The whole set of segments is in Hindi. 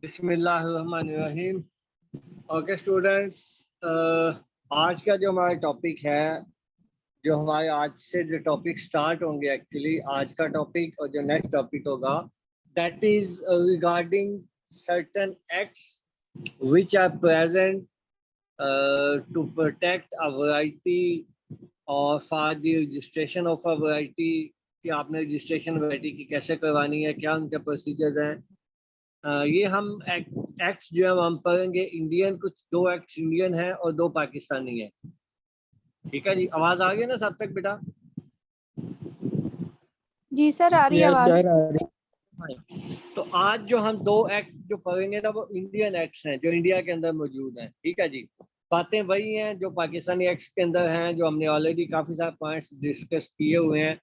बिस्मिल्लाहिर्रहमानिर्रहीम। ओके स्टूडेंट्स, आज का जो हमारा टॉपिक है, जो हमारे आज से जो टॉपिक स्टार्ट होंगे, एक्चुअली आज का टॉपिक और जो नेक्स्ट टॉपिक होगा, that is regarding certain acts which are present to protect a variety और for the registration of a variety, कि आपने रजिस्ट्रेशन वैरायटी की कैसे करवानी है, क्या उनके प्रोसीजर्स हैं। ये हम एक्ट्स जो है हम पढ़ेंगे इंडियन, कुछ दो एक्ट्स इंडियन है और दो पाकिस्तानी है। ठीक है जी, आवाज आ गई ना सब तक बेटा? जी सर, आ रही है आवाज। तो आज जो हम दो एक्ट जो पढ़ेंगे ना, वो इंडियन एक्ट्स हैं जो इंडिया के अंदर मौजूद हैं। ठीक है जी, बातें वही हैं जो पाकिस्तानी एक्ट्स के अंदर हैं, जो हमने ऑलरेडी काफी सारे पॉइंट्स डिस्कस किए हुए हैं।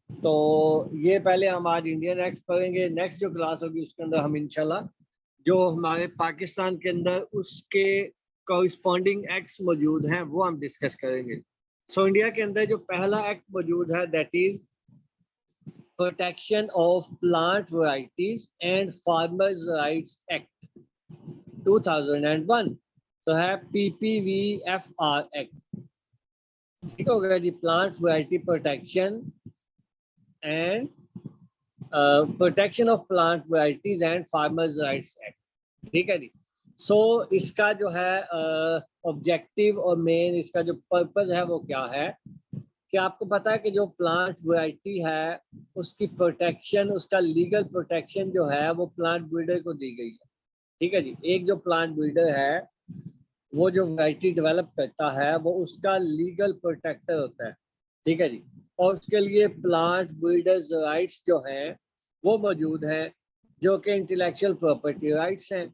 तो ये पहले हम आज इंडियन एक्ट्स पढ़ेंगे। नेक्स्ट जो क्लास होगी उसके अंदर हम इंशाल्लाह जो हमारे पाकिस्तान के अंदर उसके कॉरिस्पॉन्डिंग एक्ट्स मौजूद हैं वो हम डिस्कस करेंगे। सो इंडिया के अंदर जो पहला एक्ट मौजूद है, that is protection of plant varieties and farmers rights act 2001। तो है PPVFR एक्ट। ठीक हो गया जी, plant variety protection and protection of plant varieties and farmers rights act. ठीक है जी। सो इसका जो है ऑब्जेक्टिव और मेन इसका जो पर्पस है वो क्या है कि आपको पता है कि जो प्लांट वैरायटी है उसकी प्रोटेक्शन, उसका लीगल प्रोटेक्शन जो है वो प्लांट ब्रीडर को दी गई है। ठीक है जी, एक जो प्लांट ब्रीडर है वो जो वैरायटी डेवलप करता है वो उसका लीगल प्रोटेक्टर होता है। ठीक है जी, और उसके लिए प्लांट ब्रीडर्स राइट्स जो हैं वो मौजूद हैं, जो कि इंटेलेक्चुअल प्रॉपर्टी राइट्स हैं।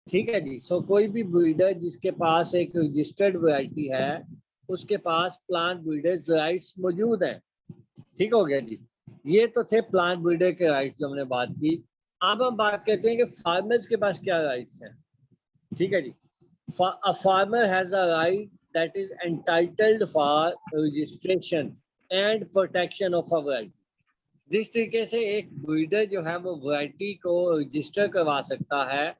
ठीक है जी। सो कोई भी ब्रीडर जिसके पास एक रजिस्टर्ड वैरायटी है उसके पास प्लांट ब्रीडर्स राइट्स मौजूद हैं। ठीक हो गया जी, ये तो थे प्लांट ब्रीडर के राइट्स जो हमने बात की। अब हम बात करते हैं कि फार्मर्स के पास क्या राइट्स हैं। ठीक है जी, a farmer has a right that is entitled for registration and protection of a variety। जिस तरीके से एक ब्रीडर जो है वो वैरायटी को रजिस्टर करवा सकता है,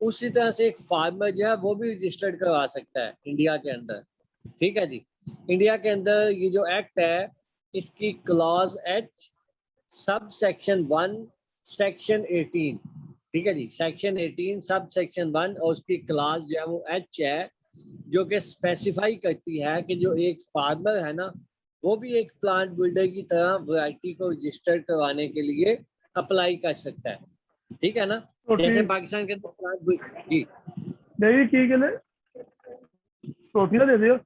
उसी तरह से एक फार्मर जो है वो भी रजिस्टर्ड करवा सकता है इंडिया के अंदर। ठीक है जी, इंडिया के अंदर ये जो एक्ट है इसकी clause H sub section 1 section 18। ठीक है जी, सेक्शन 18 सब सेक्शन 1 और उसकी क्लास जो है वो H है, जो कि स्पेसिफाई करती है कि जो एक फार्मर है ना वो भी एक प्लांट ब्रीडर की तरह वैरायटी को रजिस्टर करवाने के लिए अप्लाई कर सकता है। ठीक है ना, जैसे पाकिस्तान के अंदर प्लांट जी नहीं ठीक है ना, दे दियो।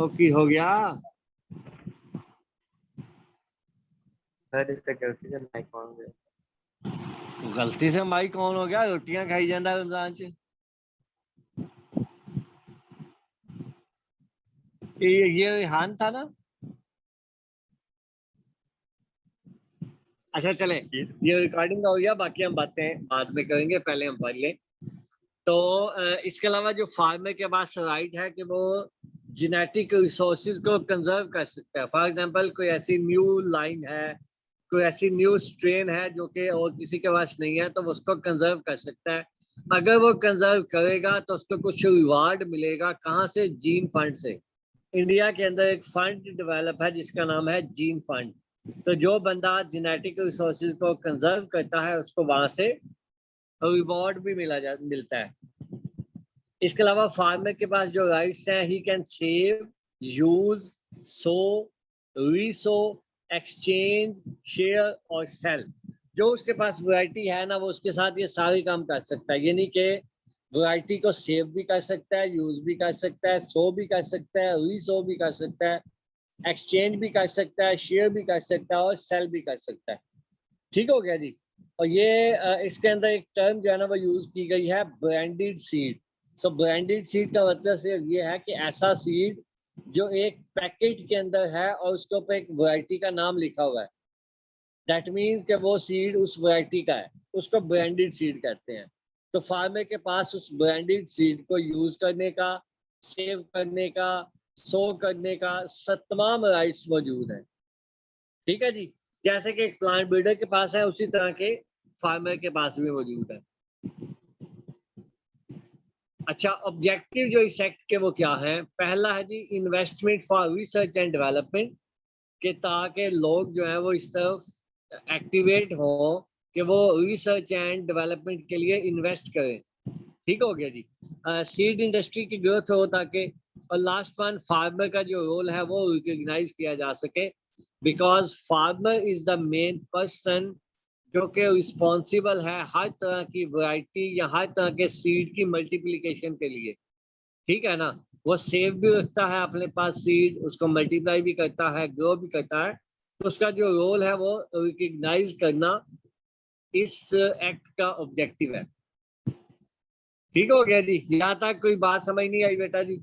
ओके हो गया सर, इसका गलती से माइक ऑन हो गया। गलती से माइक ऑन हो गया, रोटियां खाई जाता रमजान च। ये रिहान था ना? अच्छा चले, ये रिकॉर्डिंग हो गया, बाकी हम बातें बाद में करेंगे, पहले हम पढ़ लें। तो इसके अलावा जो फार्मर के पास राइट है कि वो जेनेटिक रिसोर्सेज को कंजर्व कर सकता है। फॉर एग्जांपल कोई ऐसी न्यू लाइन है, कोई ऐसी न्यू स्ट्रेन है जो कि और किसी के पास नहीं है, तो वो उसको कंजर्व कर सकता है। अगर वो कंजर्व करेगा तो उसको कुछ रिवार्ड मिलेगा। कहाँ से? जीन फंड से। इंडिया के अंदर एक फंड डेवलप है जिसका नाम है जीन फंड। तो जो बंदा जेनेटिक रिसोर्सेज को कंजर्व करता है उसको वहां से रिवॉर्ड भी मिलता है। इसके अलावा फार्मर के पास जो राइट्स हैं, he can save, use, so, Resso, exchange, share और सेल। जो उसके पास वैरायटी है ना वो उसके साथ ये सारे काम कर सकता है। यानी कि वैरायटी को सेव भी कर सकता है, यूज भी कर सकता है, सो भी कर सकता है, रीसो भी कर सकता है, एक्सचेंज भी कर सकता है, शेयर भी कर सकता है और सेल भी कर सकता है। ठीक हो गया जी। और ये इसके अंदर एक टर्म जो है ना वो यूज की गई है, ब्रांडेड सीड। सो ब्रांडेड सीड का मतलब सिर्फ ये है कि ऐसा सीड जो एक पैकेट के अंदर है और उसके ऊपर एक वैरायटी का नाम लिखा हुआ है। दैट मीन्स कि वो सीड उस वैरायटी का है, उसको ब्रांडेड सीड कहते हैं। तो फार्मर के पास उस ब्रांडेड सीड को यूज करने का, सेव करने का, सो करने का तमाम राइट्स मौजूद हैं। ठीक है जी। जैसे कि एक प्लांट ब्रीडर के पास है उसी तरह के फार्मर के पास भी मौजूद है। अच्छा, ऑब्जेक्टिव जो इस एक्ट के वो क्या है? पहला है जी investment for research and development, कि ताकि लोग जो है वो इस तरफ एक्टिवेट हो कि वो रिसर्च एंड डेवलपमेंट के लिए इन्वेस्ट करें। ठीक हो गया जी। सीड इंडस्ट्री की ग्रोथ हो ताकि, और लास्ट वन फार्मर का जो रोल है वो रिकॉग्नाइज किया जा सके, because farmer is the main person जो कि रिस्पॉन्सिबल है हर तरह की वैरायटी या हर तरह के सीड की मल्टीप्लिकेशन के लिए। ठीक है ना, वो सेव भी रखता है अपने पास सीड, उसको मल्टीप्लाई भी करता है, ग्रो भी करता है। तो उसका जो रोल है वो रिकॉग्नाइज करना इस एक्ट का ऑब्जेक्टिव है। ठीक हो गया जी। यहाँ तक कोई बात समझ नहीं आई बेटा जी?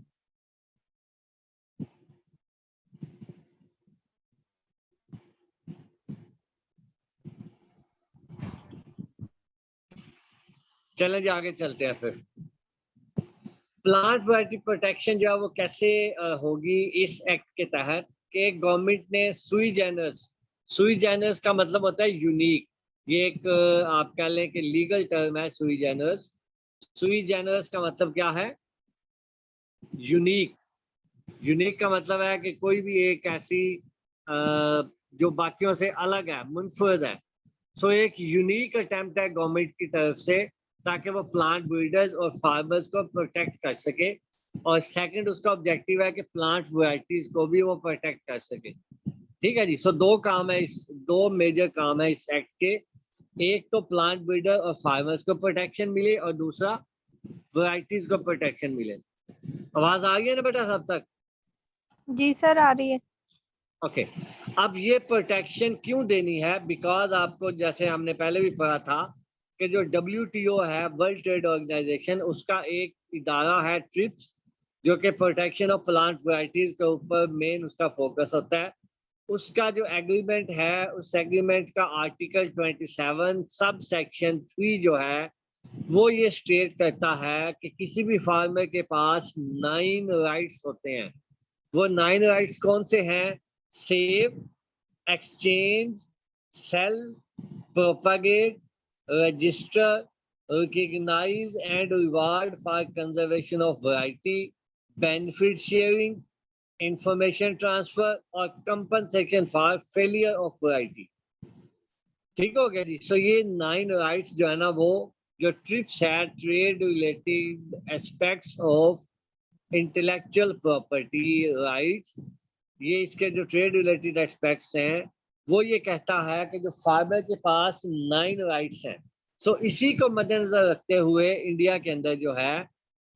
चलें जी आगे चलते हैं फिर। प्लांट वैरायटी प्रोटेक्शन जो है वो कैसे होगी इस एक्ट के तहत, कि गवर्नमेंट ने सुई जेनरस का मतलब होता है यूनिक। ये एक आप कह लें कि लीगल टर्म है सुई जेनरस का मतलब क्या है? यूनिक। यूनिक का मतलब है कि कोई भी एक ऐसी जो बाकियों से अलग है, मुनफरद है। सो एक यूनिक अटेम्प्ट है गवर्नमेंट की तरफ से ताकि वो प्लांट ब्रीडर्स और फार्मर्स को प्रोटेक्ट कर सके, और सेकंड उसका ऑब्जेक्टिव है कि प्लांट वैरायटीज को भी वो प्रोटेक्ट कर सके। ठीक है जी। सो दो मेजर काम है इस एक्ट के, एक तो प्लांट ब्रीडर और फार्मर्स को प्रोटेक्शन मिले और दूसरा वैरायटीज को प्रोटेक्शन मिले। आवाज आ गई है ना बेटा सब तक? जी सर आ रही है। ओके। अब ये प्रोटेक्शन क्यों देनी है? बिकॉज आपको जैसे हमने पहले भी पढ़ा था कि जो WTO है, वर्ल्ड ट्रेड ऑर्गेनाइजेशन, उसका एक इदारा है ट्रिप्स, जो कि प्रोटेक्शन ऑफ प्लांट वैरायटीज के ऊपर मेन उसका फोकस होता है। उसका जो एग्रीमेंट है, उस एग्रीमेंट का आर्टिकल 27 सब सेक्शन 3 जो है वो ये स्टेट करता है कि किसी भी फार्मर के पास 9 राइट्स होते हैं। वो 9 राइट्स कौन से हैं? Save, exchange, sell, propagate, register, recognize and reward for conservation of variety, benefit sharing, information transfer और compensation for failure of variety। ठीक हो गया जी। सो ये 9 राइट्स जो है ना, वो जो ट्रिप्स है, trade related aspects of intellectual property rights, ये इसके जो ट्रेड रिलेटेड एस्पेक्ट्स हैं, वो ये कहता है कि जो फार्मर के पास 9 राइट्स हैं। सो इसी को मद्देनजर रखते हुए इंडिया के अंदर जो है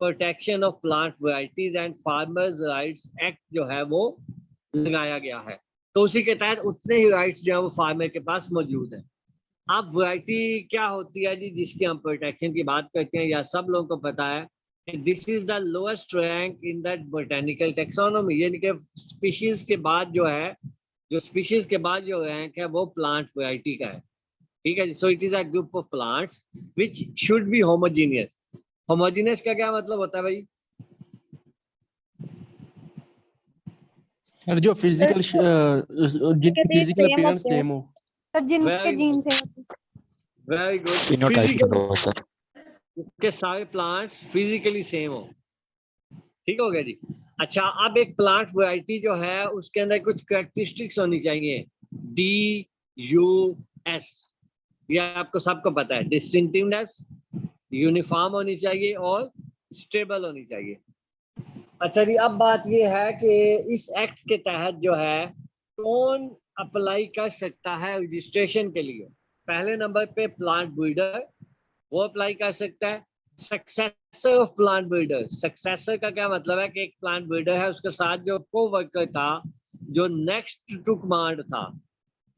protection of plant varieties and farmers rights act जो है वो लगाया गया है। तो उसी के तहत उतने ही राइट्स जो है वो फार्मर के पास मौजूद है। अब वैरायटी क्या होती है जी जिसकी हम प्रोटेक्शन की बात करते हैं, या सब लोगों को पता है this is the lowest rank in that botanical taxonomy, यानी कि स्पीशीज के बाद जो है, जो स्पीशीज के बाद जो रैंक है वो प्लांट वैरायटी का है। ठीक है जी। So it is a group of plants which should be homogeneous. Homogeneous का क्या मतलब होता है भाई? सर जो फिजिकल जिनकी फिजिकल अपीयरेंस सेम हो। सर जिनके जीन से वेरी गुड। फिनोटाइप का हो सर। उसके सारे प्लांट्स फिजिकली सेम हो। ठीक हो गया जी। अच्छा, अब एक प्लांट वैरायटी जो है उसके अंदर कुछ कैरेक्टरिस्टिक्स होनी चाहिए, DUS। ये आपको सबको पता है, डिस्टिंक्टिवनेस, यूनिफॉर्म होनी चाहिए और स्टेबल होनी चाहिए। अच्छा जी, अब बात ये है कि इस एक्ट के तहत जो है कौन अप्लाई कर सकता है रजिस्ट्रेशन के लिए? पहले नंबर पे प्लांट ब्रीडर, वो अप्लाई कर सकता है। Successor of plant breeder, successor का क्या मतलब है कि एक प्लांट ब्रीडर है, उसके साथ जो को वर्कर था, जो नेक्स्ट टू कमांड था,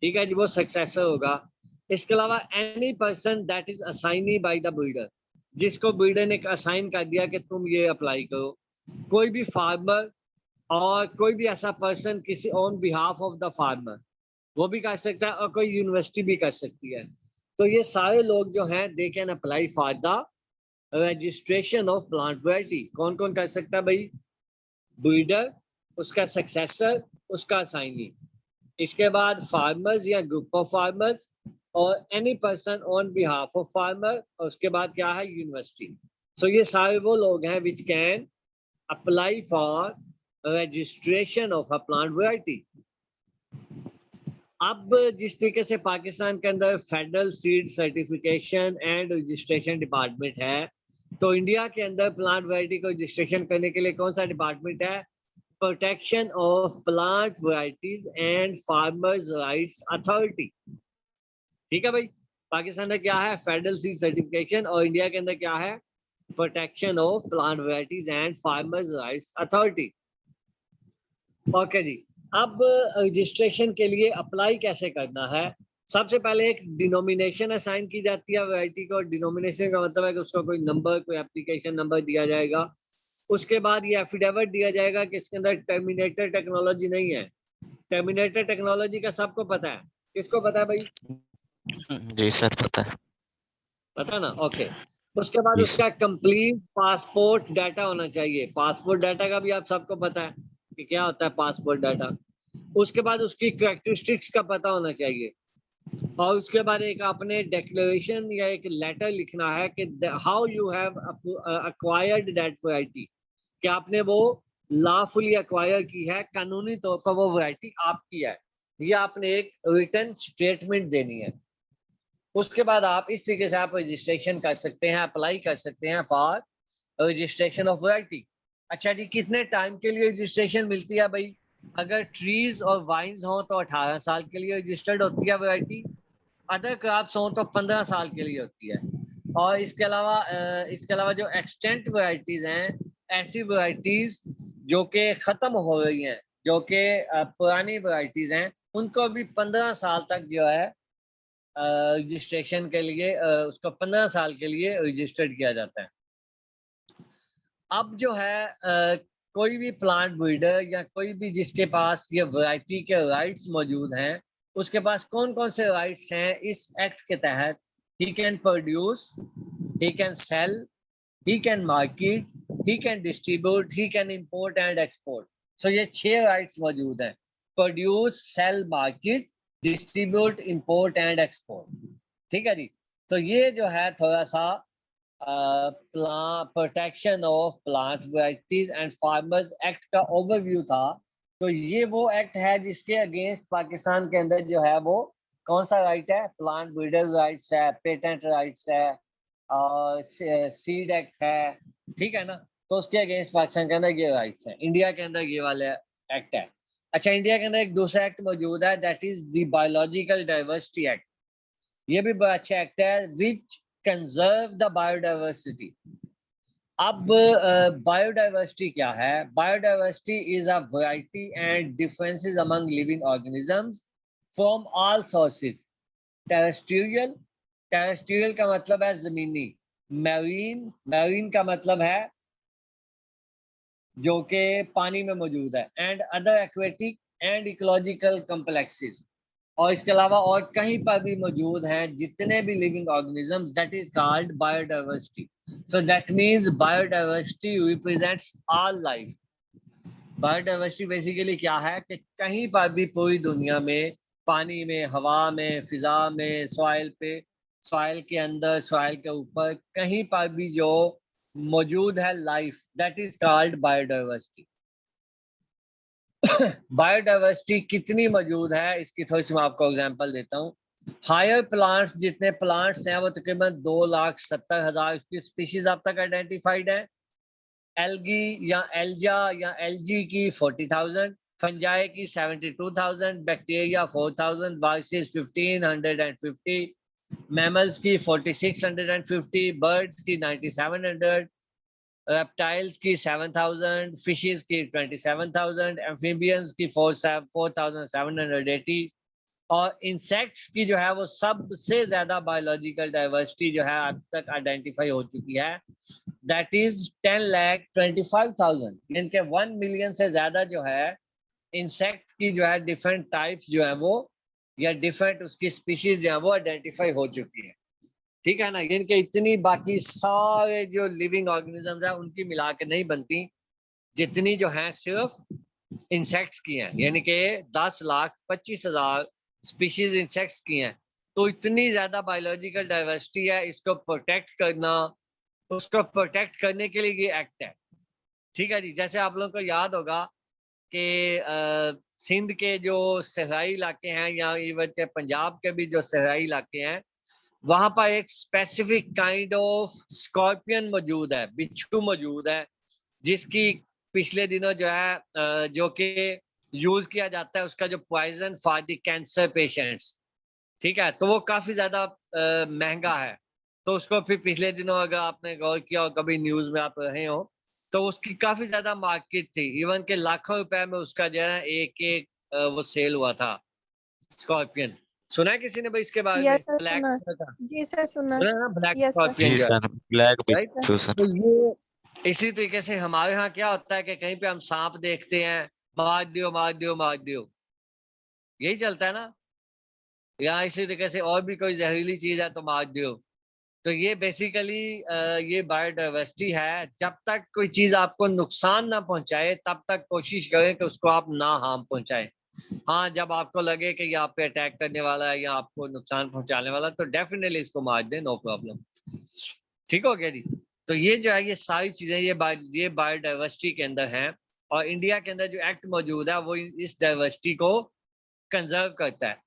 ठीक है जी, वो सक्सेसर होगा। इसके अलावा any person that is assignee by the breeder, जिसको ब्रीडर ने असाइन कर दिया कि तुम ये अप्लाई करो। कोई भी फार्मर और कोई भी ऐसा पर्सन किसी on behalf of the farmer, वो भी कर सकता है, और कोई यूनिवर्सिटी भी कर सकती है। तो ये सारे लोग जो हैं they can apply for the registration of plant variety. कौन कौन कर सकता है भाई? ब्रीडर, उसका सक्सेसर, उसका असाइनी। इसके बाद फार्मर्स या ग्रुप ऑफ फार्मर्स और any person on behalf of farmer, और उसके बाद क्या है यूनिवर्सिटी। सो ये सारे वो लोग हैं which can apply for registration of a plant variety. अब जिस तरीके से पाकिस्तान के अंदर federal seed certification and registration department है, तो इंडिया के अंदर प्लांट वैरायटी को रजिस्ट्रेशन करने के लिए कौन सा डिपार्टमेंट है? Protection of plant varieties and farmers rights authority. ठीक है भाई, पाकिस्तान में क्या है? फेडरल सीड सर्टिफिकेशन, और इंडिया के अंदर क्या है? Protection of plant varieties and farmers rights authority. Okay जी, अब रजिस्ट्रेशन के लिए अप्लाई कैसे करना है? सबसे पहले एक डिनोमिनेशन असाइन की जाती है वैरायटी को। डिनोमिनेशन का मतलब है कि उसका कोई नंबर, कोई एप्लीकेशन नंबर दिया जाएगा। उसके बाद ये एफिडेविट दिया जाएगा कि इसके अंदर टर्मिनेटर टेक्नोलॉजी नहीं है। टर्मिनेटर टेक्नोलॉजी का सबको पता है? किसको पता है भाई? जी सर पता है। पता ना? ओके। उसके बाद जी उसका कंप्लीट पासपोर्ट डाटा होना चाहिए। पासपोर्ट डाटा का भी आप सबको पता है कि क्या होता है पासपोर्ट डाटा। उसके बाद उसकी कैरेक्टरिस्टिक्स का पता होना चाहिए, और उसके बाद एक आपने डिक्लेरेशन या एक लेटर लिखना है कि how you have acquired that variety, कि आपने वो लॉफुली अक्वायर की है, कानूनी तौर पर वो वैरायटी आपकी है। ये आपने एक रिटर्न स्टेटमेंट देनी है। उसके बाद आप इस तरीके से आप रजिस्ट्रेशन कर सकते हैं, अप्लाई कर सकते हैं फॉर रजिस्ट्रेशन ऑफ वैरायटी। अच्छा जी, कितने टाइम के लिए रजिस्ट्रेशन मिलती है भाई? अगर ट्रीज और वाइन्स हो तो 18 साल के लिए रजिस्टर्ड होती है वैरायटी। अदर क्रॉप्स हो तो 15 साल के लिए होती है। और इसके अलावा जो एक्सटेंट वैरायटीज हैं, ऐसी वैरायटीज जो कि खत्म हो रही हैं, जो कि पुरानी वैरायटीज हैं, उनको भी 15 साल तक जो है रजिस्ट्रेशन के लिए उसको 15 साल के लिए रजिस्टर्ड किया जाता है। अब जो है कोई भी प्लांट ब्रीडर या कोई भी जिसके पास ये वैरायटी के राइट्स मौजूद हैं, उसके पास कौन कौन से राइट्स हैं इस एक्ट के तहत? He can produce, he can sell, he can market, he can distribute, he can import and export. So ये 6 राइट्स मौजूद हैं: produce, sell, market, distribute, import and export. ठीक है जी। तो ये जो है थोड़ा सा protection of plant varieties and farmers act का ओवरव्यू था। तो ये वो एक्ट है जिसके अगेंस्ट पाकिस्तान के अंदर जो है वो कौन सा राइट है? प्लांट ब्रीडर्स राइट्स है, पेटेंट राइट्स है, और सीड एक्ट है। ठीक है ना? तो उसके अगेंस्ट पाकिस्तान के अंदर ये राइट्स हैं। इंडिया के अंदर ये वाले एक्ट है। अच्छा, इंडिया के अंदर एक दूसरा एक्ट मौजूद है, that is the biological diversity act. ये भी बड़ा अच्छा एक्ट है, विच कंजर्व द बायोडाइवर्सिटी। अब बायोडाइवर्सिटी क्या है? Biodiversity is a variety and differences among living organisms from all sources. Terrestrial, terrestrial का मतलब है जमीनी। मैरीन, मैरीन का मतलब है जो कि पानी में मौजूद है। And other aquatic and ecological complexes, और इसके अलावा और कहीं पर भी मौजूद हैं जितने भी living organisms, that is called biodiversity. So that means biodiversity represents all life. Biodiversity basically क्या है कि कहीं पर भी पूरी दुनिया में, पानी में, हवा में, फिजा में, सॉइल पे, सॉइल के अंदर, सॉइल के ऊपर, कहीं पर भी जो मौजूद है life, that is called biodiversity. Biodiversity कितनी मौजूद है इसकी थोड़ी सी मैं आपको एग्जांपल देता हूँ। हायर प्लांट्स, जितने प्लांट्स हैं वो तकरीबन 2,70,000 की स्पीशीज अब तक आइडेंटिफाइड है। एल्गी या एल्जा या एलजी की 40,000, फंजाई की 72,000, बैक्टीरिया 4,000, वाइसेस 1,550, मैमल्स की 4,650, बर्ड्स की 9,700, रेप्टाइल्स की 7,000, फिशेस की 27,000, एम्फीबियंस की 4,780, और इंसेक्ट्स की जो है वो सबसे ज्यादा बायोलॉजिकल डाइवर्सिटी जो है अब तक आइडेंटिफाई हो चुकी है, दैट इज 10,25,000। इनके 1 मिलियन से ज्यादा जो है इंसेक्ट की जो है डिफरेंट टाइप्स जो है वो, या डिफरेंट उसकी स्पीशीज जो है वो आइडेंटिफाई हो चुकी है। ठीक है ना? इनके इतनी बाकी सारे जो लिविंग ऑर्गेनिजम्स हैं उनकी मिला के नहीं बनती, जितनी जो है सिर्फ इंसेक्ट्स की हैं, यानी कि 10,25,000 स्पीशीज इंसेक्ट्स की हैं। तो इतनी ज्यादा बायोलॉजिकल डाइवर्सिटी है, इसको प्रोटेक्ट करना, उसको प्रोटेक्ट करने के लिए ये एक्ट है। ठीक है जी। जैसे आप लोगों को याद होगा कि सिंध के जो सहराई इलाके हैं या इवन के पंजाब के भी जो सहराई इलाके हैं, वहां पर एक स्पेसिफिक काइंड ऑफ स्कॉर्पियन मौजूद है, बिच्छू मौजूद है, जिसकी पिछले दिनों जो है जो कि यूज किया जाता है, उसका जो poison for the cancer patients, ठीक है, तो वो काफी ज्यादा महंगा है। तो उसको फिर पिछले दिनों अगर आपने गौर किया हो, कभी न्यूज में आप रहे हो, तो उसकी काफी ज्यादा मार्केट थी, इवन के लाखों रुपए में उसका जो है एक एक वो सेल हुआ था स्कॉर्पियन। सुना है किसी ने भाई इसके बारे में? यस सर ब्लैक सुना। का, जी सर सुना। सुना है ना, ब्लैक यस सर। स्कॉर्पियन जी जो है, सर, ब्लैक राइट। बिच्छू सर। तो ये इसी तरीके से हमारे यहाँ क्या होता है कि कहीं पे हम सांप देखते हैं, मार दियो मार दियो मार दियो, यही चलता है ना। या इसी तरीके से और भी कोई जहरीली चीज है तो मार दियो। तो ये बेसिकली ये बायोडाइवर्सिटी है। जब तक कोई चीज आपको नुकसान ना पहुंचाए तब तक कोशिश करें कि उसको आप ना हार्म पहुंचाएं। हाँ, जब आपको लगे कि ये आप पे अटैक करने वाला है या आपको नुकसान पहुंचाने वाला है, तो डेफिनेटली इसको मार दें, नो प्रॉब्लम। ठीक हो गया जी। तो ये जो है, ये सारी चीजें ये बायोडाइवर्सिटी के अंदर हैं। और इंडिया के अंदर जो एक्ट मौजूद है वो इस डाइवर्सिटी को कंजर्व करता है।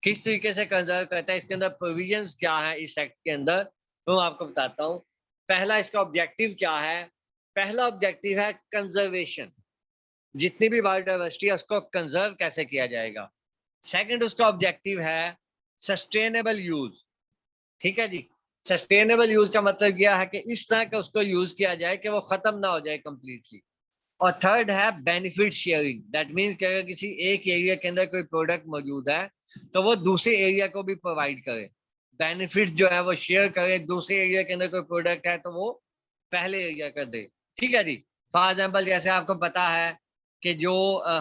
किस तरीके से कंजर्व करता है, इसके अंदर प्रोविजंस क्या है इस एक्ट के अंदर, तो मैं आपको बताता हूँ। पहला इसका ऑब्जेक्टिव क्या है? पहला ऑब्जेक्टिव है कंजर्वेशन। जितनी भी बायोडाइवर्सिटी है उसको कंजर्व कैसे किया जाएगा। सेकंड उसका ऑब्जेक्टिव है सस्टेनेबल यूज। ठीक है जी। सस्टेनेबल यूज का मतलब यह है कि इस तरह का उसको यूज किया जाए कि वो खत्म ना हो जाए कंप्लीटली। और थर्ड है बेनिफिट शेयरिंग। दैट मीन्स कि अगर किसी एक एरिया के अंदर कोई प्रोडक्ट मौजूद है तो वो दूसरे एरिया को भी प्रोवाइड करे, बेनिफिट जो है वो शेयर करे। दूसरे एरिया के अंदर कोई प्रोडक्ट है तो वो पहले एरिया कर दे। ठीक है जी। फॉर एग्जाम्पल, जैसे आपको पता है कि जो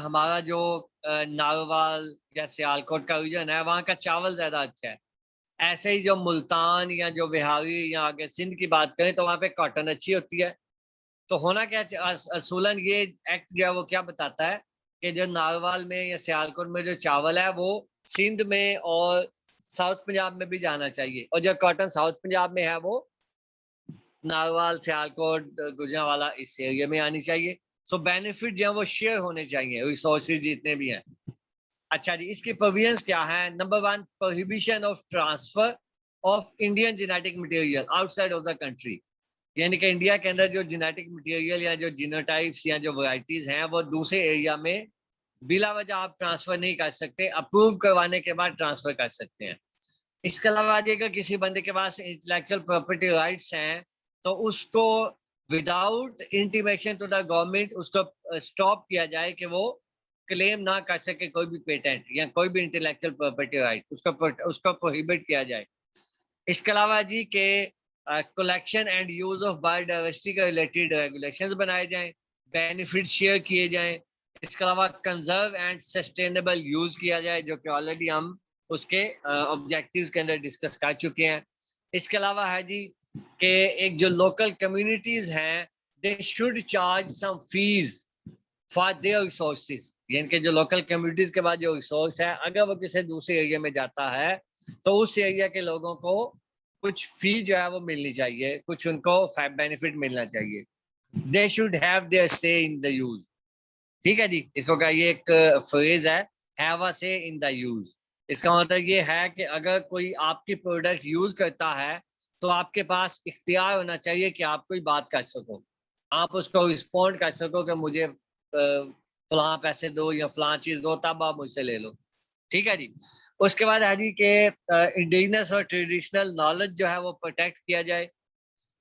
हमारा जो नारवाल या सियालकोट का रीजन है, वहाँ का चावल ज्यादा अच्छा है। ऐसे ही जो मुल्तान या जो बिहारी या आगे सिंध की बात करें तो वहाँ पे कॉटन अच्छी होती है। तो होना क्या असूलन ये एक्ट जो है वो क्या बताता है कि जो नारवाल में या सियालकोट में जो चावल है वो सिंध में और साउथ पंजाब में भी जाना चाहिए, और जो कॉटन साउथ पंजाब में है वो नारवाल सियालकोट गुजरांवाला इस एरिया में आनी चाहिए। सो बेनिफिट जो है वो शेयर होने चाहिए, रिसोर्सेज जितने भी हैं। अच्छा जी, इसकी प्रोविजंस क्या है? Number 1, prohibition of transfer of Indian genetic material outside of the country. यानी कि इंडिया के अंदर जो जेनेटिक मटेरियल या जो जीनोटाइप्स या जो वैरायटीज हैं वो दूसरे एरिया में बिला वजह आप ट्रांसफर नहीं कर सकते, अप्रूव करवाने के बाद ट्रांसफर कर सकते हैं। इसके अलावा अगर किसी बंदे के पास इंटेलेक्चुअल प्रॉपर्टी राइट्स हैं तो उसको without intimation to the government उसको स्टॉप किया जाए कि वो क्लेम ना कर सके कोई भी पेटेंट या कोई भी इंटेलेक्चुअल प्रॉपर्टी राइट, उसको प्रोहिबिट किया जाए। इसके अलावा जी के collection and use of biodiversity का रिलेटेड रेगुलेशंस बनाए जाएं, बेनिफिट शेयर किए जाएं। इसके अलावा कंजर्व एंड सस्टेनेबल यूज किया जाए, जो कि ऑलरेडी हम उसके ऑब्जेक्टिव्स के अंदर डिस्कस कर चुके हैं। इसके अलावा है जी कि एक जो लोकल कम्युनिटीज हैं they should charge some fees for their resources. यानी कि जो लोकल कम्युनिटीज के बाद जो रिसोर्स है, अगर वो किसी दूसरे एरिया में जाता है तो उस एरिया के लोगों को कुछ फी जो है वो मिलनी चाहिए, कुछ उनको बेनिफिट मिलना चाहिए। दे शुड हैव देयर से इन द यूज। ठीक है जी। इसको क्या, ये एक फ्रेज है, हैव अ से इन द यूज। इसका मतलब ये है कि अगर कोई आपकी प्रोडक्ट यूज करता है तो आपके पास इख्तियार होना चाहिए कि आप कोई बात कर सको, आप उसको रिस्पॉन्ड कर सको कि मुझे फलां पैसे दो या फलां चीज दो, तब आप मुझसे ले लो। ठीक है जी। उसके बाद है जी के इंडिजिनस और ट्रेडिशनल नॉलेज जो है वो प्रोटेक्ट किया जाए।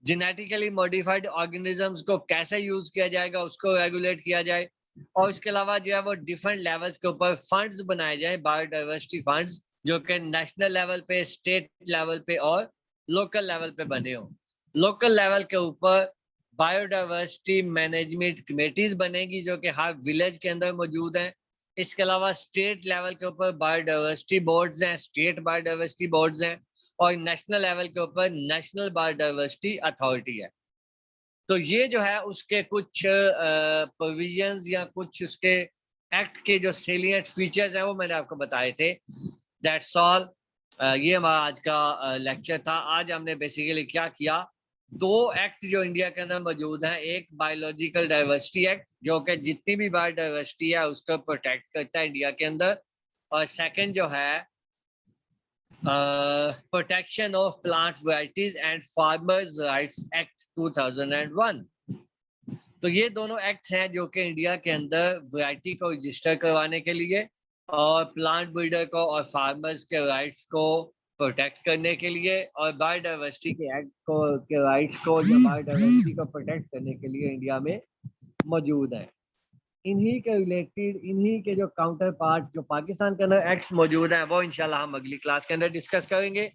जेनेटिकली मॉडिफाइड ऑर्गेनिजम्स को कैसे यूज किया जाएगा उसको रेगुलेट किया जाए। और इसके अलावा जो है वो डिफरेंट लेवल्स के ऊपर फंड्स बनाए जाए, बायोडाइवर्सिटी फंड्स, जो कि नेशनल लेवल पे, स्टेट लेवल पे और लोकल लेवल पे बने हो। लोकल लेवल के ऊपर बायोडाइवर्सिटी मैनेजमेंट कमेटीज बनेगी जो कि हर विलेज के अंदर मौजूद हैं। इसके अलावा स्टेट लेवल के ऊपर बायोडाइवर्सिटी बोर्ड्स हैं, स्टेट बायोडाइवर्सिटी बोर्ड्स हैं, और नेशनल लेवल के ऊपर नेशनल बायोडाइवर्सिटी अथॉरिटी है। तो ये जो है उसके कुछ प्रोविजंस या कुछ उसके एक्ट के जो सेलिएंट फीचर्स हैं वो मैंने आपको बताए थे। That's all. ये हमारा आज का लेक्चर था। आज हमने बेसिकली क्या किया, 2 एक्ट जो इंडिया के अंदर मौजूद हैं, एक बायोलॉजिकल डाइवर्सिटी एक्ट जो कि जितनी भी बायोडाइवर्सिटी है उसको प्रोटेक्ट करता है इंडिया के अंदर, और सेकंड जो है protection of plant varieties and farmers rights act 2001। तो ये दोनों एक्ट्स हैं जो कि इंडिया के अंदर वैरायटी को रजिस्टर करवाने के लिए और प्लांट बिल्डर को और फार्मर्स के राइट्स को प्रोटेक्ट करने के लिए और बायोडाइवर्सिटी के एक्ट को के राइट्स को जो बायोडाइवर्सिटी को प्रोटेक्ट करने के लिए इंडिया में मौजूद है। इन्हीं के रिलेटेड, इन्हीं के जो काउंटर पार्ट जो पाकिस्तान के अंदर एक्ट्स मौजूद हैं वो इंशाल्लाह हम अगली क्लास के अंदर डिस्कस करेंगे।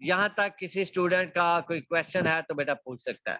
यहाँ तक किसी स्टूडेंट का कोई क्वेश्चन है तो बेटा पूछ सकता है।